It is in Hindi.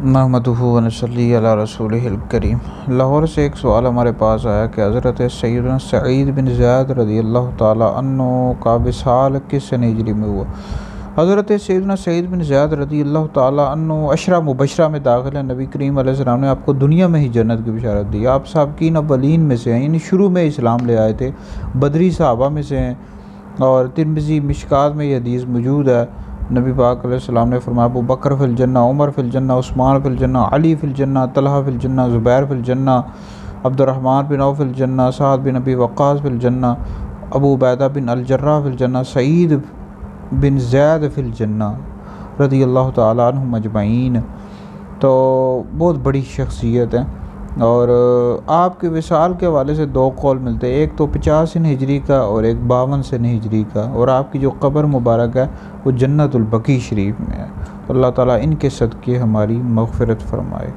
नहमदुहु व नसल्ली अला रसूलिहिल करीम। लाहौर से एक सवाल हमारे पास आया कि हज़रत सैयदना सईद बिन ज़ैद रज़ियल्लाहु ताला अन्हु का विसाल किस सन हिजरी में हुआ। हज़रत सैयदना सईद बिन ज़ैद रज़ियल्लाहु ताला अन्हु अशरा मुबशरा में दाखिल है। नबी करीम अलैहिस्सलाम ने आपको दुनिया में ही जन्नत की बशारत दी। आप साबिकीन अव्वलीन में से हैं, यानी शुरू में इस्लाम ले आए थे, बदरी सहाबा में से हैं। और तिरमिज़ी मिशकात में ये हदीस मौजूद है। नबी पाक अलैहिस्सलाम ने फरमाया, अबू बकर फ़िल जन्ना, उमर फ़िल जन्ना, उस्मान फ़िल जन्ना, अली फ़िल जन्ना, तलहा फ़िल जन्ना, ज़ुबैर फ़िल जन्ना, अब्दुर्रहमान बिन औफ़ फ़िल जन्ना, साद बिन अबी वक्कास फ़िल जन्ना, अबू उबैदा बिन अल जर्राह फ़िल जन्ना, सईद बिन ज़ैद फ़िल जन्ना रज़ियल्लाहु ताला अन्हुम अजमईन। तो बहुत बड़ी शख्सियत है। और आपके विसाल के हवाले से दो कौल मिलते हैं, एक तो 50 सन हिजरी का और एक 52 सन हिजरी का। और आपकी जो कब्र मुबारक है वो जन्नतुल बकी शरीफ में है। तो अल्लाह ताला इनके सदक़े हमारी मग़फ़िरत फ़रमाए।